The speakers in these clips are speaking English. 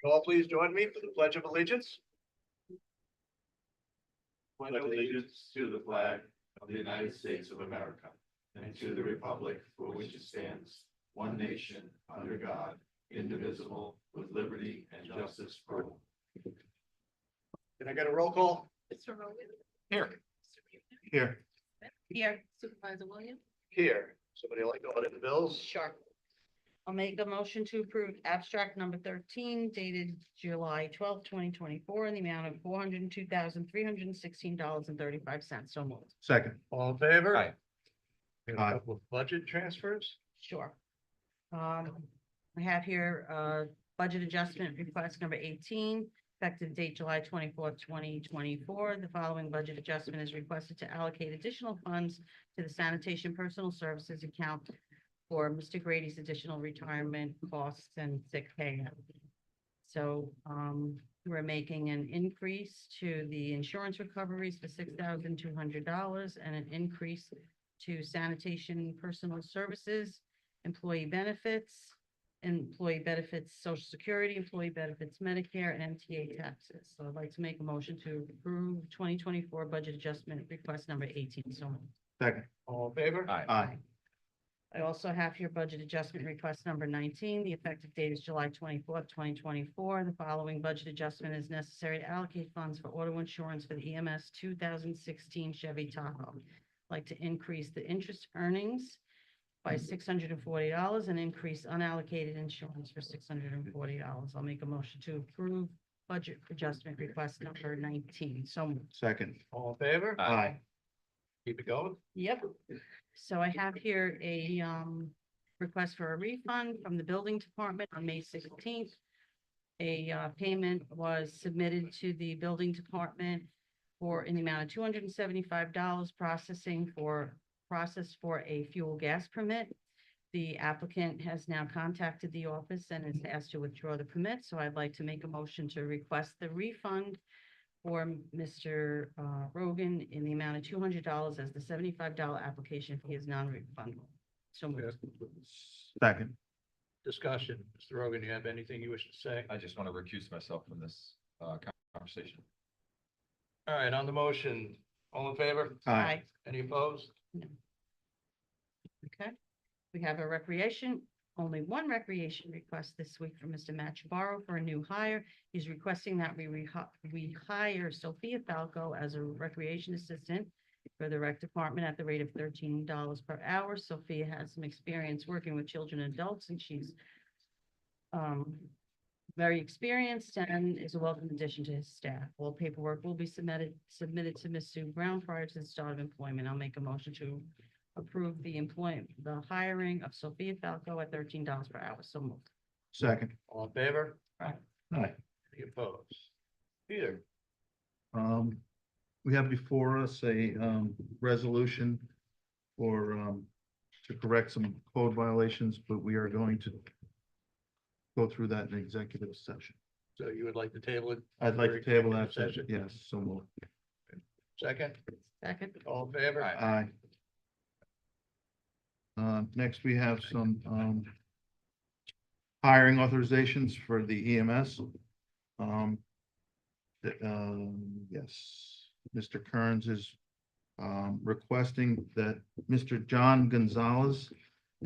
You all please join me for the Pledge of Allegiance. Pledge allegiance to the flag of the United States of America and to the republic for which it stands, one nation, under God, indivisible, with liberty and justice for all. Can I get a roll call? Mr. Rogan. Here. Mr. Buchanan. Here. Here. Supervisor Williams. Here. Somebody like to audit the bills? Sure. I'll make a motion to approve abstract number 13 dated July 12th, 2024 in the amount of $402,316.35. So moved. Second. All in favor? Aye. We have a couple of budget transfers. Sure. I have here, budget adjustment request number 18, effective date July 24th, 2024. The following budget adjustment is requested to allocate additional funds to the sanitation personal services account for Mr. Grady's additional retirement costs and sick pay. So, we're making an increase to the insurance recoveries for $6,200 and an increase to sanitation personal services, employee benefits, Social Security, employee benefits, Medicare, and MTA taxes. So I'd like to make a motion to approve 2024 budget adjustment request number 18. So moved. Second. All in favor? Aye. I also have here budget adjustment request number 19. The effective date is July 24th, 2024. The following budget adjustment is necessary to allocate funds for auto insurance for the EMS 2016 Chevy Tahoe. I'd like to increase the interest earnings by $640 and increase unallocated insurance for $640. I'll make a motion to approve budget adjustment request number 19. So moved. Second. All in favor? Aye. Keep it going. Yep. So I have here a request for a refund from the building department on May 16th. A payment was submitted to the building department in the amount of $275 process for a fuel gas permit. The applicant has now contacted the office and is asked to withdraw the permit. So I'd like to make a motion to request the refund for Mr. Rogan in the amount of $200 as the $75 application fee is non-refundable. So moved. Second. Discussion. Mr. Rogan, do you have anything you wish to say? I just want to recuse myself from this conversation. All right, on the motion, all in favor? Aye. Any opposed? Okay. We have only one recreation request this week from Mr. Machibaro for a new hire. He's requesting that we hire Sophia Falco as a recreation assistant for the rec department at the rate of $13 per hour. Sophia has some experience working with children and adults, and she's very experienced and is a welcome addition to his staff. All paperwork will be submitted to Ms. Sue Brown prior to the start of employment. I'll make a motion to approve the hiring of Sophia Falco at $13 per hour. So moved. Second. All in favor? Aye. Aye. Any opposed? Peter? We have before us a, resolution for, to correct some code violations, but we are going to go through that in executive session. So you would like to table it? I'd like to table that session. Yes, so moved. Second. Second. All in favor? Aye. Next, we have some hiring authorizations for the EMS. Yes, Mr. Kearns is requesting that Mr. John Gonzalez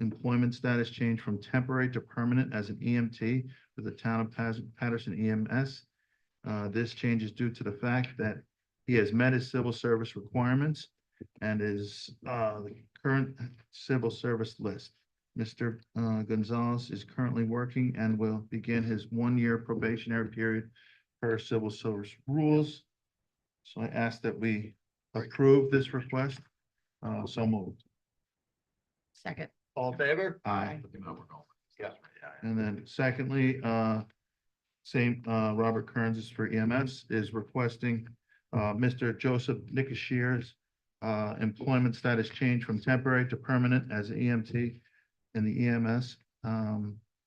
employment status change from temporary to permanent as an EMT for the town of Patterson EMS. This change is due to the fact that he has met his civil service requirements and is the current civil service list. Mr. Gonzalez is currently working and will begin his 1-year probationary period per civil service rules. So I ask that we approve this request. So moved. Second. All in favor? Aye. Yeah. And then secondly, Robert Kearns is for EMS is requesting Mr. Joseph Nickashir's employment status change from temporary to permanent as an EMT in the EMS.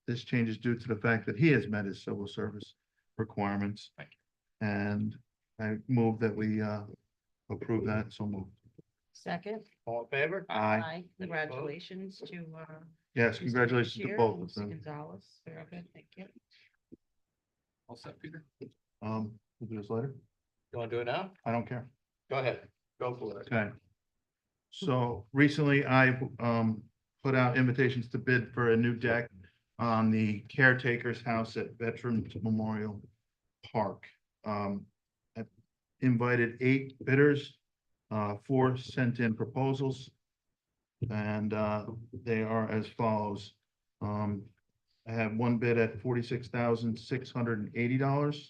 This change is due to the fact that he has met his civil service requirements. Thank you. And I move that we approve that. So moved. Second. All in favor? Aye. Congratulations to Yes, Mr. congratulations to Bashir both and of Mr. them. Gonzalez. Very good. Thank you. All set, Peter? We'll do this later. You want to do it now? I don't care. Go ahead, go for it. Okay. So recently I put out invitations to bid for a new deck on the caretaker's house at Veterans Memorial Park. I've invited 8 bidders, 4 sent in proposals. And they are as follows. I have one bid at $46,680.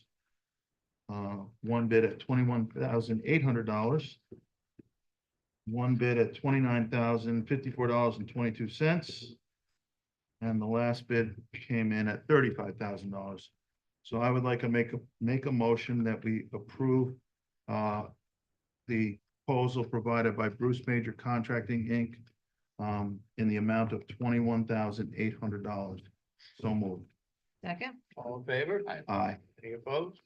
One bid at $21,800. One bid at $29,054.22. And the last bid came in at $35,000. So I would like to make a motion that we approve the proposal provided by Bruce Major Contracting, Inc. In the amount of $21,800. So moved. Second? All in favor? Aye, Any opposed?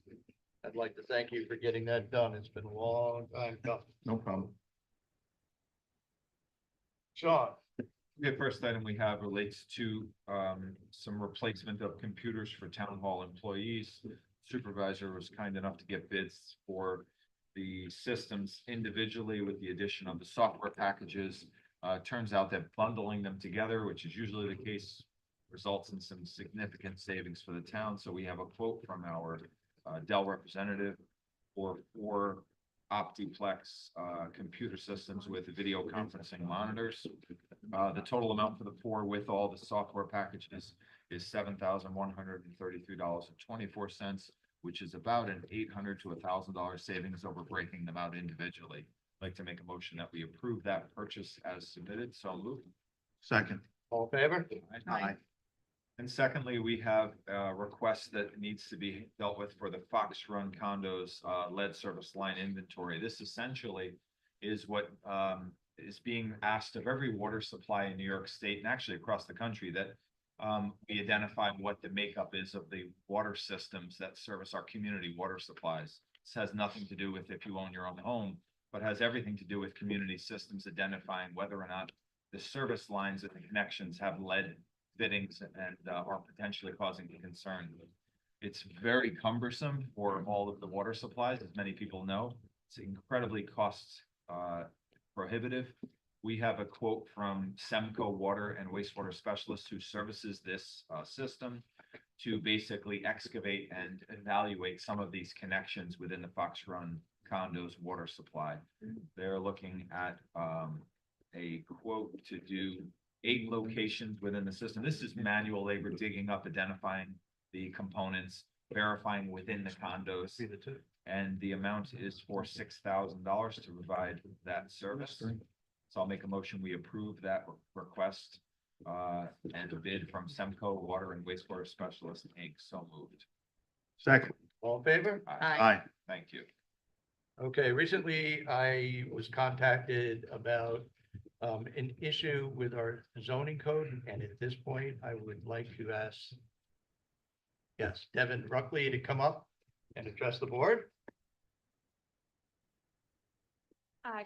I'd like to thank you for getting that done. It's been a long time coming. no problem. Sean? The first item we have relates to some replacement of computers for town hall employees. Supervisor was kind enough to get bids for the systems individually with the addition of the software packages. Turns out that bundling them together, which is usually the case, results in some significant savings for the town. So we have a quote from our Dell representative for 4 Optiplex computer systems with video conferencing monitors. The total amount for the 4 with all the software packages is $7,133.24, which is about an $800 to $1,000 savings over breaking them out individually. I'd like to make a motion that we approve that purchase as submitted. So moved. Second. All in favor? Aye. And secondly, we have a request that needs to be dealt with for the Fox Run condos lead service line inventory. This essentially is what is being asked of every water supply in New York State and actually across the country, that we identify what the makeup is of the water systems that service our community water supplies. This has nothing to do with if you own your own home, but has everything to do with community systems, identifying whether or not the service lines and the connections have lead fittings and are potentially causing concern. It's very cumbersome for all of the water supplies, as many people know. It's incredibly cost prohibitive. We have a quote from Semco Water and Wastewater Specialist, who services this system, to basically excavate and evaluate some of these connections within the Fox Run condos water supply. They're looking at a quote to do 8 locations within the system. This is manual labor, digging up, identifying the components, verifying within the condos. And the amount is for $6,000 to provide that service. So I'll make a motion, we approve that request and a bid from Semco Water and Wastewater Specialist, Inc. So moved. Second. All in favor? Aye. Thank you. Okay, recently I was contacted about an issue with our zoning code, and at this point, I would like to ask, yes, Devin Ruckley to come up and address the board.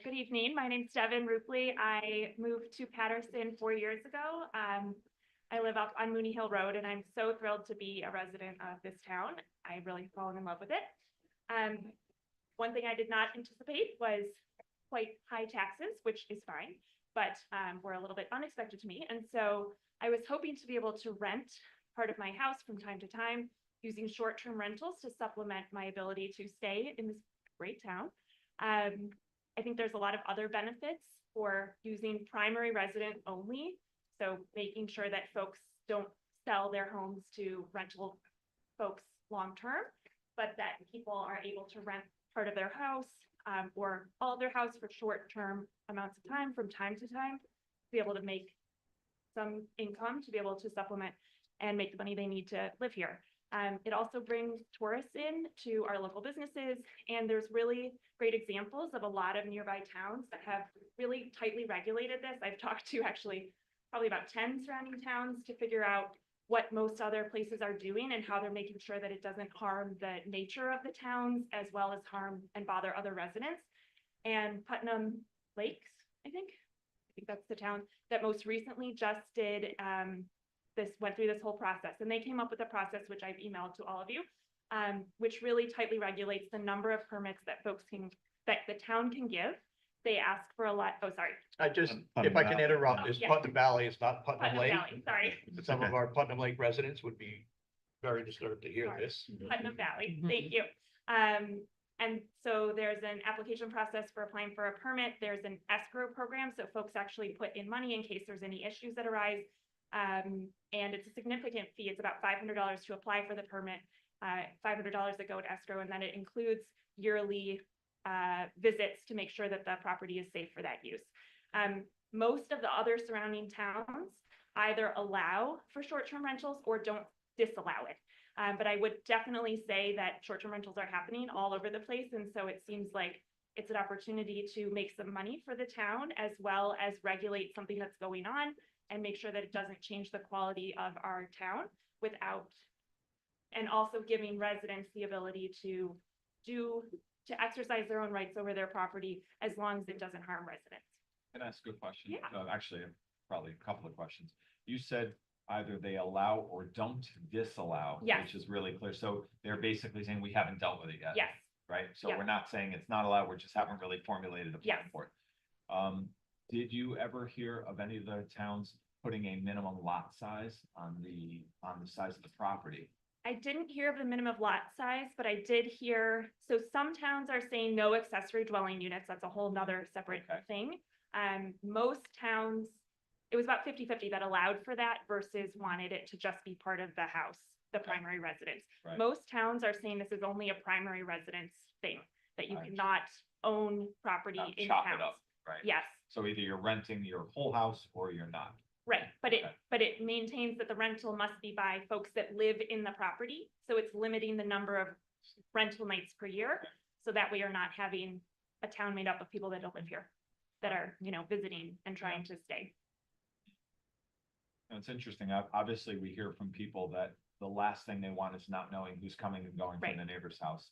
Good evening. My name's Devin Rupley. I moved to Patterson 4 years ago. I live up on Mooney Hill Road, and I'm so thrilled to be a resident of this town. I really fallen in love with it. One thing I did not anticipate was quite high taxes, which is fine, but were a little bit unexpected to me. And so I was hoping to be able to rent part of my house from time to time using short-term rentals to supplement my ability to stay in this great town. I think there's a lot of other benefits for using primary resident only. So making sure that folks don't sell their homes to rental folks long-term, but that people are able to rent part of their house or all of their house for short-term amounts of time from time to time, to be able to make some income, to be able to supplement and make the money they need to live here. It also brings tourists in to our local businesses, and there's really great examples of a lot of nearby towns that have really tightly regulated this. I've talked to actually probably about 10 surrounding towns to figure out what most other places are doing and how they're making sure that it doesn't harm the nature of the towns as well as harm and bother other residents. And Putnam Lakes, I think that's the town that most recently just did went through this whole process, and they came up with a process which I've emailed to all of you, which really tightly regulates the number of permits that that the town can give. They ask for a lot, oh, sorry, I just, Putnam if I can Valley. interrupt, it's Yeah. Putnam Valley, it's not Putnam Putnam Lake. Valley, sorry. Some of Okay. our Putnam Lake residents would be very disturbed to hear Sorry. this. Putnam Valley, Mhm. thank you. And so there's an application process for applying for a permit. There's an escrow program, so folks actually put in money in case there's any issues that arise. And it's a significant fee. It's about $500 to apply for the permit, $500 that go to escrow, and then it includes yearly visits to make sure that the property is safe for that use. Most of the other surrounding towns either allow for short-term rentals or don't disallow it. But I would definitely say that short-term rentals are happening all over the place. And so it seems like it's an opportunity to make some money for the town as well as regulate something that's going on and make sure that it doesn't change the quality of our town without, and also giving residents the ability to exercise their own rights over their property as long as it doesn't harm residents. Can I ask a question? Yeah. Actually, probably a couple of questions. You said either they allow or don't disallow, Yes. which is really clear. So they're basically saying we haven't dealt with it yet. Yes, Right? So Yeah. we're not saying it's not allowed, we just haven't really formulated a plan Yes. for it. Did you ever hear of any of the towns putting a minimum lot size on the size of the property? I didn't hear of the minimum lot size, but I did hear, so some towns are saying no accessory dwelling units. That's a whole nother separate Okay. thing. Most towns, it was about 50-50 that allowed for that versus wanted it to just be part of the house, the Okay. primary residence. Right. Most towns are saying this is only a primary residence thing, that you Right. cannot own property Not in chop it towns. up, right? Yes, So either you're renting your whole house or you're not. right, Okay. but it maintains that the rental must be by folks that live in the property, so it's limiting the number of rental nights per year. So that we are not having a town made up of people that don't live here, that are, visiting and trying to stay. And it's interesting, obviously, we hear from people that the last thing they want is not knowing who's coming and going from Right. the neighbor's house.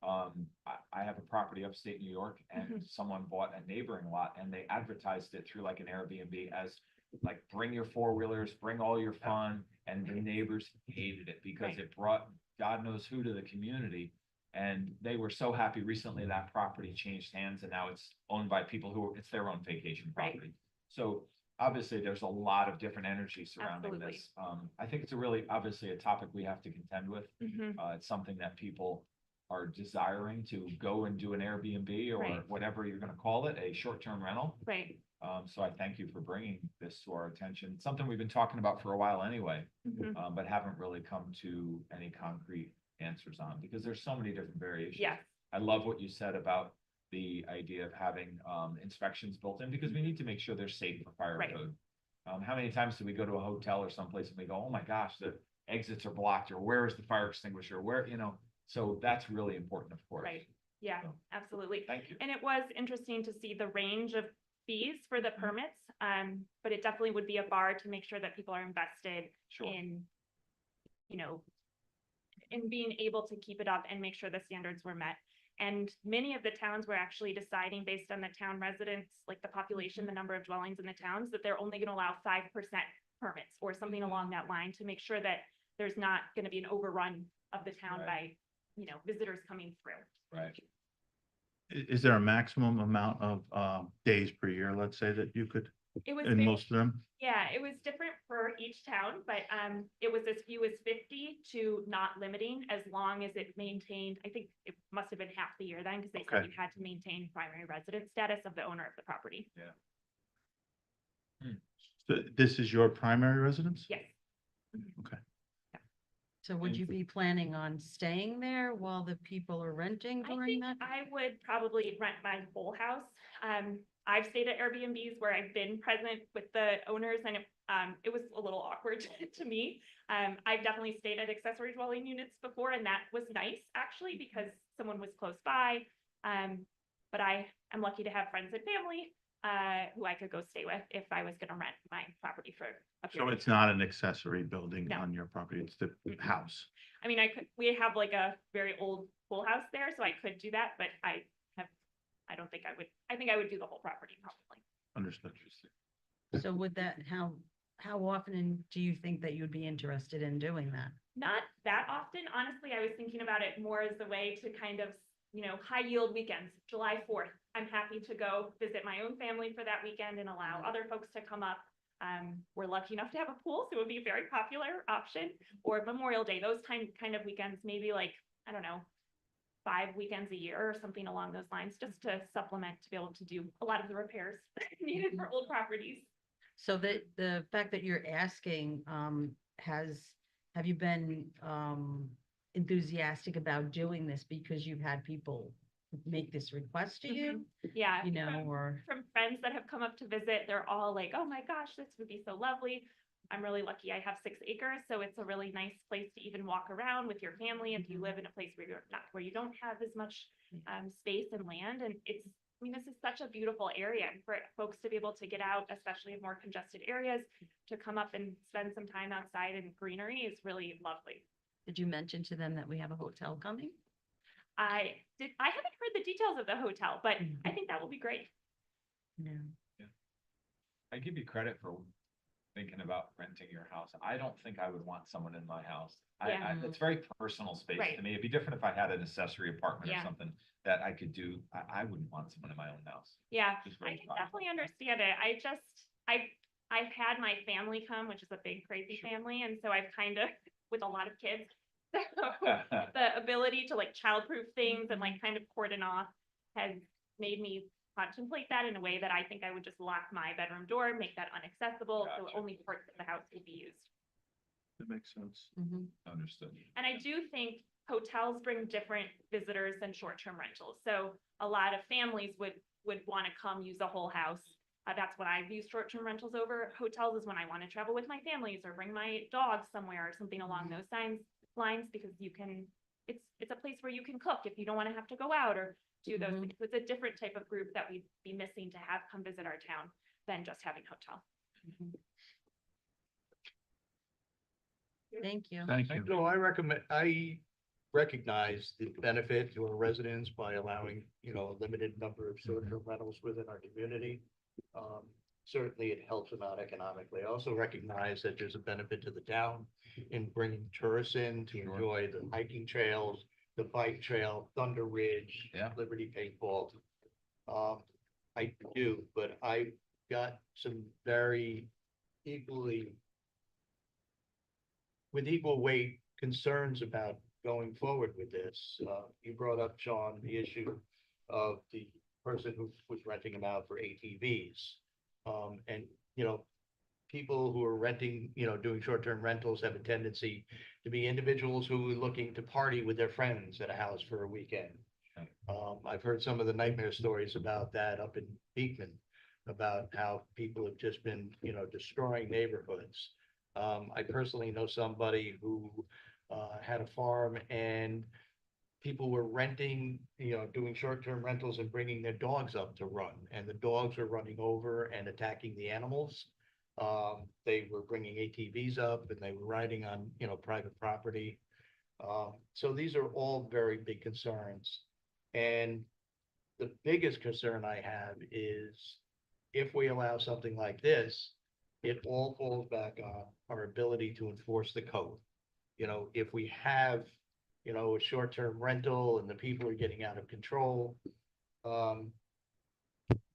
I have a property upstate New York and Mhm. someone bought a neighboring lot and they advertised it through like an Airbnb as like, bring your four-wheelers, bring all your fun, and the neighbors hated it because Right. it brought God knows who to the community. And they were so happy recently that property changed hands and now it's owned by people it's their own vacation Right. property. So obviously, there's a lot of different energy surrounding Absolutely. this. I think it's obviously a topic we have to contend with. Mhm. It's something that people are desiring to go and do an Airbnb or Right. whatever you're gonna call it, a short-term rental. Right. So I thank you for bringing this to our attention. It's something we've been talking about for a while anyway, Mhm. but haven't really come to any concrete answers on because there's so many different variations. Yes, I love what you said about the idea of having inspections built in because we need to make sure they're safe for fire Right. code. How many times do we go to a hotel or someplace and we go, oh my gosh, the exits are blocked, or where is the fire extinguisher? So that's really important, of course. right. Yeah, So, absolutely. Thank you. And it was interesting to see the range of fees for the permits. But it definitely would be a bar to make sure that people are invested Sure. in, in being able to keep it up and make sure the standards were met. And many of the towns were actually deciding based on the town residents, like the population, the number of dwellings in the towns, that they're only gonna allow 5% permits or something along that line to make sure that there's not gonna be an overrun of the town by, visitors coming through. Right. Is there a maximum amount of days per year, let's say, that you could, It was in very- most of them? Yeah, it was different for each town, but it was as few as 50 to not limiting as long as it maintained, I think it must have been half the year then, because they said Okay. you had to maintain primary residence status of the owner of the property. So this is your primary residence? Yes, So would you be planning on staying there while the people are renting I during think that? I would probably rent my whole house. I've stayed at Airbnbs where I've been present with the owners and it was a little awkward to me. I've definitely stayed at accessory dwelling units before and that was nice actually because someone was close by. But I am lucky to have friends and family who I could go stay with if I was gonna rent my property for a So period. it's not an accessory building No. on your property, it's the Mm-mm. house. I mean, we have like a very old pool house there, so I could do that, but I think I would do the whole property probably. Understood. So would that, how how often do you think that you'd be interested in doing that? Not that often. Honestly, I was thinking about it more as a way to kind of, high yield weekends, July 4th. I'm happy to go visit my own family for that weekend and allow other folks to come up. We're lucky enough to have a pool, so it would be a very popular option. Or Memorial Day, those kind of weekends, maybe like, I don't know, 5 weekends a year or something along those lines, just to supplement, to be able to do a lot of the repairs needed for old properties. So the fact that you're asking, have you been, enthusiastic about doing this because you've had people make this request to you? Yeah. You know, from- or, From friends that have come up to visit, they're all like, oh my gosh, this would be so lovely. I'm really lucky I have 6 acres, so it's a really nice place to even walk around with your family if you live in a place where you don't have as much space and land. And this is such a beautiful area, and for folks to be able to get out, especially in more congested areas, to come up and spend some time outside in greenery is really lovely. did you mention to them that we have a hotel coming? I haven't heard the details of the hotel, but I think that will be great. No. I give you credit for thinking about renting your house. I don't think I would want someone in my house. Yeah. It's very personal space Right. to me. It'd be different if I had an accessory apartment or Yeah. something that I could do. I wouldn't want someone in my own house. Yeah, Just I very can fun. definitely understand it. I've had my family come, which is a big crazy family, and so I've kind of, with a lot of kids, the ability to like childproof things and like kind of cordon off has made me contemplate that in a way that I think I would just lock my bedroom door, make that inaccessible, so Gotcha. only parts of the house would be used. That makes sense. Mhm. Understood. And I do think hotels bring different visitors than short-term rentals. So a lot of families would want to come use a whole house. That's what I've used short-term rentals over. Hotels is when I want to travel with my families or bring my dog somewhere or something along those lines, because it's a place where you can cook if you don't want to have to go out or do those Mhm. things. It's a different type of group that we'd be missing to have come visit our town than just having hotel. Thank you. Thank I you. know, I recognize the benefit to our residents by allowing, a limited number of short-term rentals within our community. Certainly it helps them out economically. I also recognize that there's a benefit to the town in bringing tourists in to Sure. enjoy the hiking trails, the bike trail, Thunder Ridge, Yeah. Liberty Paintball. I do, but I got some very equally with equal weight concerns about going forward with this. You brought up, Sean, the issue of the person who was renting them out for ATVs. And, people who are renting, doing short-term rentals have a tendency to be individuals who are looking to party with their friends at a house for a weekend. I've heard some of the nightmare stories about that up in Beekman, about how people have just been, destroying neighborhoods. I personally know somebody who had a farm and people were renting, doing short-term rentals and bringing their dogs up to run, and the dogs were running over and attacking the animals. They were bringing ATVs up and they were riding on, private property. So these are all very big concerns. And the biggest concern I have is if we allow something like this, it all falls back on our ability to enforce the code. If we have, a short-term rental and the people are getting out of control,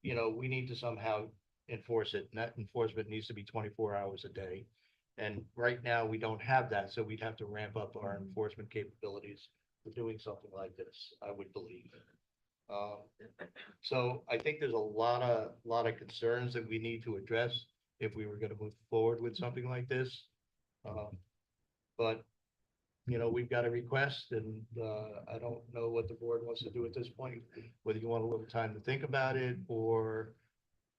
we need to somehow enforce it. And that enforcement needs to be 24 hours a day. And right now, we don't have that, so we'd have to ramp up our enforcement capabilities for doing something like this, I would believe. So I think there's a lot of concerns that we need to address if we were gonna move forward with something like this. But, we've got a request and, I don't know what the board wants to do at this point, whether you want a little time to think about it or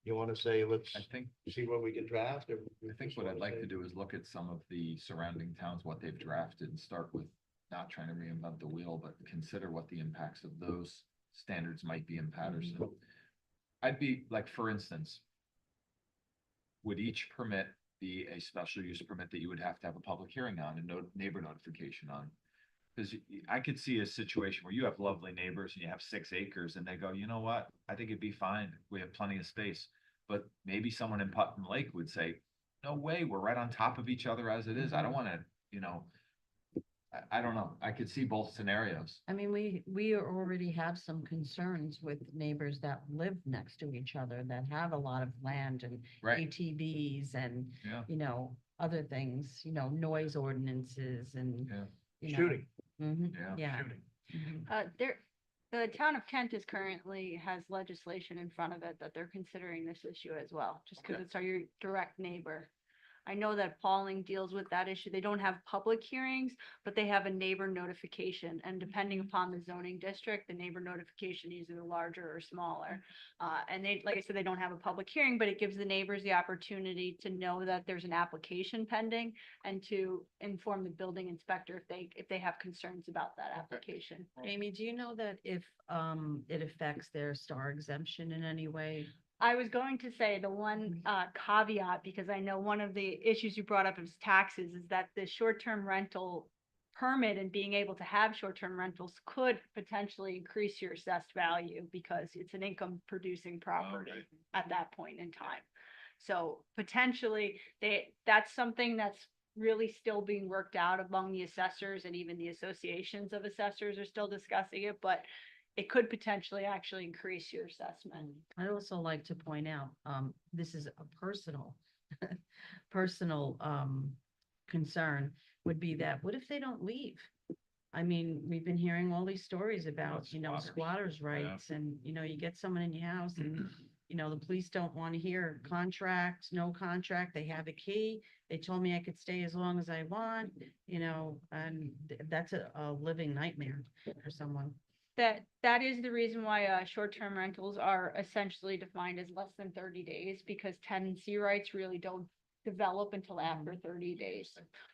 you wanna say, let's I think see what we can draft, or. I think what I'd like to do is look at some of the surrounding towns, what they've drafted, and start with not trying to reinvent the wheel, but consider what the impacts of those standards might be in Patterson. I'd be like, for instance, would each permit be a special use permit that you would have to have a public hearing on and no neighbor notification on? Because I could see a situation where you have lovely neighbors and you have 6 acres and they go, you know what? I think it'd be fine. We have plenty of space. But maybe someone in Putnam Lake would say, no way, we're right on top of each other as it is. I don't wanna, you know, I don't know. I could see both scenarios. I mean, we already have some concerns with neighbors that live next to each other that have a lot of land and Right, ATVs and, yeah, you know, other things, you know, noise ordinances and, yeah, you know. Shooting. Mhm, yeah. yeah. Shooting. Mhm. The town of Kent is currently has legislation in front of it that they're considering this issue as well, just because Okay. it's your direct neighbor. I know that Pauling deals with that issue. They don't have public hearings, but they have a neighbor notification. And depending upon the zoning district, the neighbor notification is either larger or smaller. And they, like I said, they don't have a public hearing, but it gives the neighbors the opportunity to know that there's an application pending and to inform the building inspector if they have concerns about that application. Amy, do you know that if, it affects their star exemption in any way? I was going to say the one caveat, because I know one of the issues you brought up is taxes, is that the short-term rental permit and being able to have short-term rentals could potentially increase your assessed value because it's an income producing property right. at that point in time. So potentially that's something that's really still being worked out among the assessors, and even the associations of assessors are still discussing it, but it could potentially actually increase your assessment. I'd also like to point out, this is a personal, concern would be that, what if they don't leave? I mean, we've been hearing all these stories about, you know, squatters. squatters' rights and, you know, you get someone in your house and, you know, the police don't want to hear contract, no contract, they have a key. They told me I could stay as long as I want, you know, and that's a living nightmare for someone. That is the reason why short-term rentals are essentially defined as less than 30 days, because tenancy rights really don't develop until after 30 days.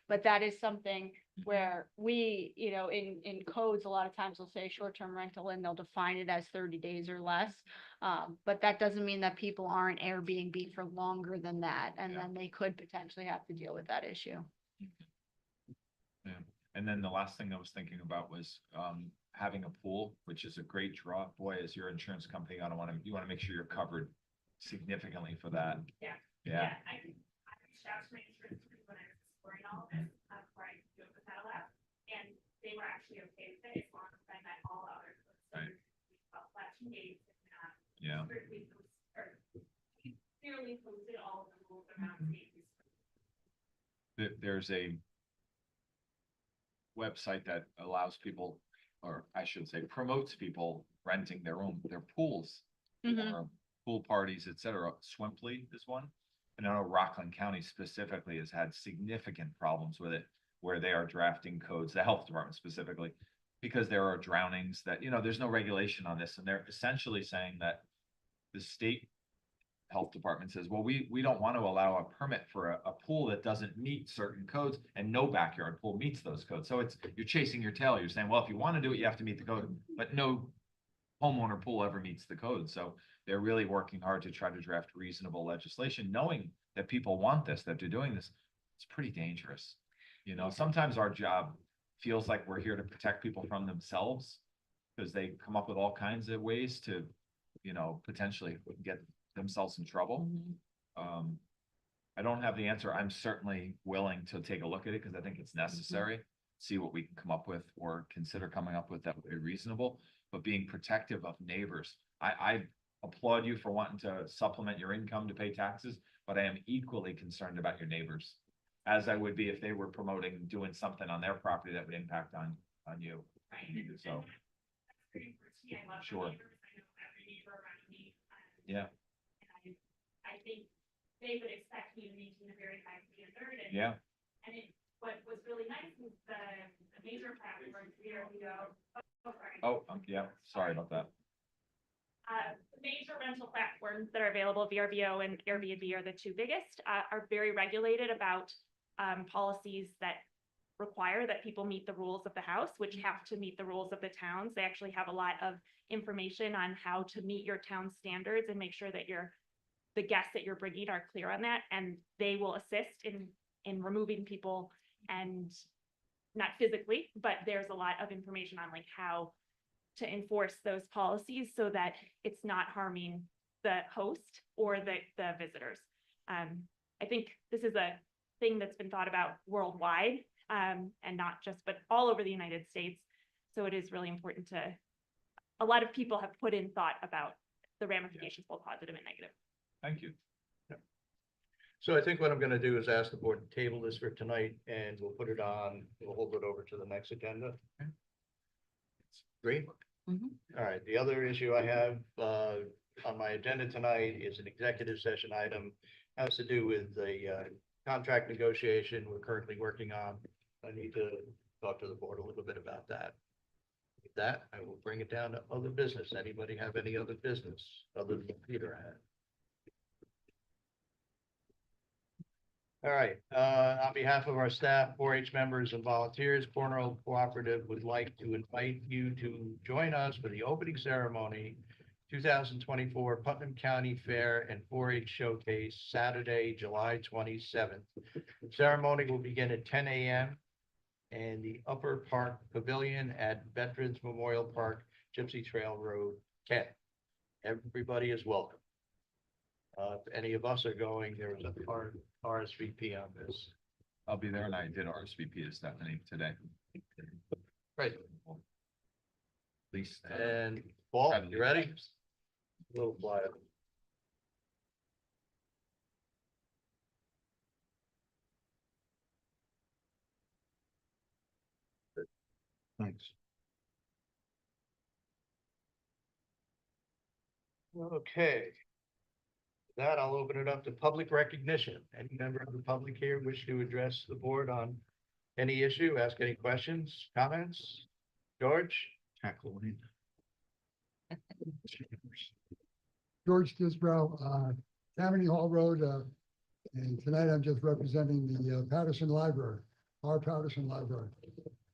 But that is something where we, you know, in codes, a lot of times they'll say short-term rental and they'll define it as 30 days or less. But that doesn't mean that people aren't Airbnb for longer than that, and Yeah. then they could potentially have to deal with that issue. Yeah, and then the last thing I was thinking about was having a pool, which is a great draw. Boy, as your insurance company, you wanna make sure you're covered significantly for that. Yeah. Yeah, I reached out to my insurance group when I was exploring all of this, before I go with that lab, and they were actually okay with it as long as I met all other codes. So Right. we felt flashing dates and, yeah, strictly we clearly posted all of the rules around safety. there's a website that allows people, or I should say, promotes people renting their pools. Mhm. Or pool parties, et cetera. Swimply is one. And I know Rockland County specifically has had significant problems with it, where they are drafting codes, the health department specifically, because there are drownings that, you know, there's no regulation on this, and they're essentially saying that the state health department says, well, we don't want to allow a permit for a pool that doesn't meet certain codes, and no backyard pool meets those codes. So you're chasing your tail. You're saying, well, if you want to do it, you have to meet the code, but no homeowner pool ever meets the code. So they're really working hard to try to draft reasonable legislation, knowing that people want this, that they're doing this. It's pretty dangerous. You know, sometimes our job feels like we're here to protect people from themselves, because they come up with all kinds of ways to, you know, potentially get themselves in trouble. I don't have the answer. I'm certainly willing to take a look at it because I think it's necessary. See what we can come up with or consider coming up with that would be reasonable, but being protective of neighbors. I applaud you for wanting to supplement your income to pay taxes, but I am equally concerned about your neighbors, as I would be if they were promoting doing something on their property that would impact on you. Right. So, That's great for me. I love Sure. my neighbors. I know every neighbor around me. yeah, And I think they would expect me to maintain a very high standard, and yeah, what was really nice is the major platforms here, we go, sorry. oh, yeah, sorry about that. The major rental platforms that are available, VRBO and Airbnb are the two biggest, are very regulated about policies that require that people meet the rules of the house, which have to meet the rules of the towns. They actually have a lot of information on how to meet your town standards and make sure that the guests that you're bringing are clear on that, and they will assist in removing people, and not physically, but there's a lot of information on like how to enforce those policies so that it's not harming the host or the visitors. I think this is a thing that's been thought about worldwide, and not just, but all over the United States. So it is really important a lot of people have put in thought about the ramifications, both positive and negative. Thank you. So I think what I'm gonna do is ask the board to table this for tonight, and we'll put it on, we'll hold it over to the next agenda. Great. Mhm. All right, the other issue I have on my agenda tonight is an executive session item. Has to do with the contract negotiation we're currently working on. I need to talk to the board a little bit about that. With that, I will bring it down to other business. Anybody have any other business other than Peter had? All right, on behalf of our staff, 4-H members and volunteers, Cornwall Cooperative would like to invite you to join us for the opening ceremony, 2024 Putnam County Fair and 4-H Showcase, Saturday, July 27th. Ceremony will begin at 10 a.m. and the Upper Park Pavilion at Veterans Memorial Park, Gypsy Trail Road, Kent. Everybody is welcome. If any of us are going, there is a RSVP on this. I'll be there, and I did RSVP to Stephanie today. Right. At least. And Paul, you ready? A little quiet. Thanks. Okay. With that, I'll open it up to public recognition. Any member of the public here wish to address the board on any issue, ask any questions, comments? George? Tackle Lane. George Disbrow, Tammany Hall Road, and tonight I'm just representing the Patterson Library, our Patterson Library.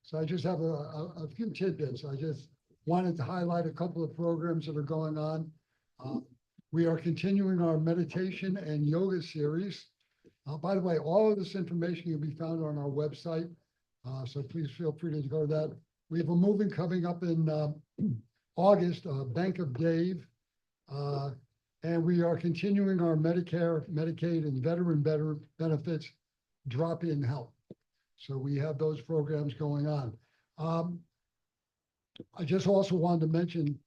So I just have a few tidbits. I just wanted to highlight a couple of programs that are going on. We are continuing our meditation and yoga series. By the way, all of this information can be found on our website, so please feel free to go to that. We have a moving coming up in August, Bank of Dave. And we are continuing our Medicare, Medicaid, and veteran benefits drop-in help. So we have those programs going on. I just also wanted to mention,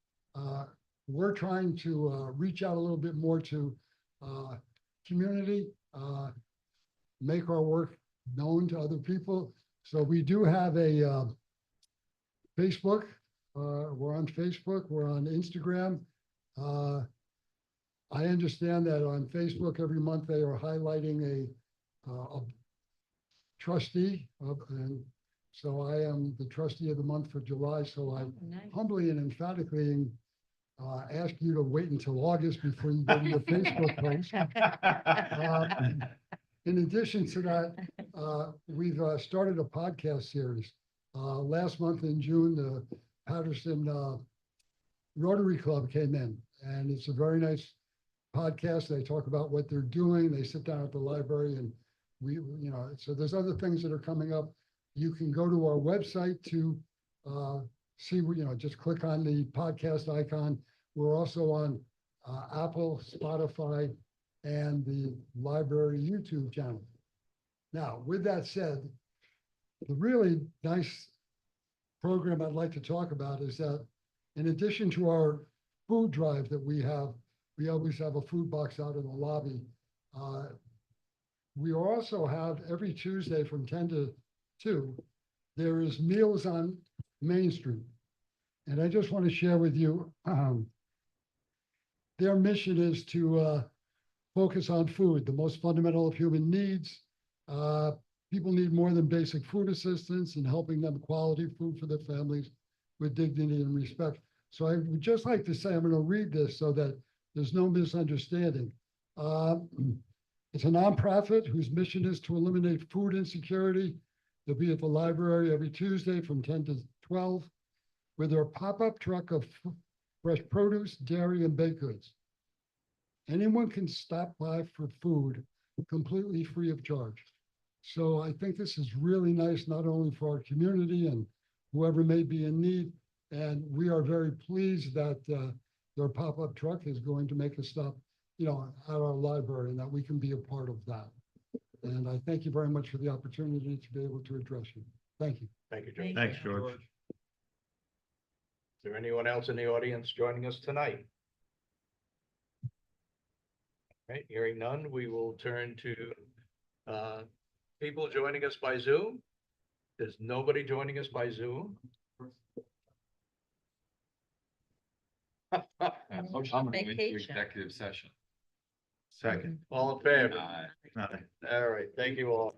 we're trying to reach out a little bit more to community, make our work known to other people. So we do have a Facebook. We're on Facebook. We're on Instagram. I understand that on Facebook every month they are highlighting a trustee, and so I am the trustee of the month for July. So I Nice. humbly and emphatically ask you to wait until August before you go to your Facebook post. In addition to that, we've started a podcast series. Last month in June, the Patterson Rotary Club came in, and it's a very nice podcast. They talk about what they're doing. They sit down at the library, and so there's other things that are coming up. You can go to our website to see, just click on the podcast icon. We're also on Apple, Spotify, and the library YouTube channel. Now, with that said, the really nice program I'd like to talk about is that in addition to our food drive that we always have a food box out in the lobby. We also have every Tuesday from 10 to 2, there is Meals on Main Street. And I just want to share with you, their mission is to focus on food, the most fundamental of human needs. People need more than basic food assistance and helping them quality food for their families with dignity and respect. So I would just like to say, I'm going to read this so that there's no misunderstanding. It's a nonprofit whose mission is to eliminate food insecurity. They'll be at the library every Tuesday from 10 to 12 with their pop-up truck of fresh produce, dairy, and baked goods. Anyone can stop by for food completely free of charge. So I think this is really nice, not only for our community and whoever may be in need. And we are very pleased that their pop-up truck is going to make a stop, at our library, and that we can be a part of that. And I thank you very much for the opportunity to be able to address you. Thank you. Thank you, George. Thank Thanks, you. George. Is there anyone else in the audience joining us tonight? Right, hearing none, we will turn to people joining us by Zoom. There's nobody joining us by Zoom. Motion to go into Vacation. executive session. Second. All in favor? Aye. Aye. All right, thank you all.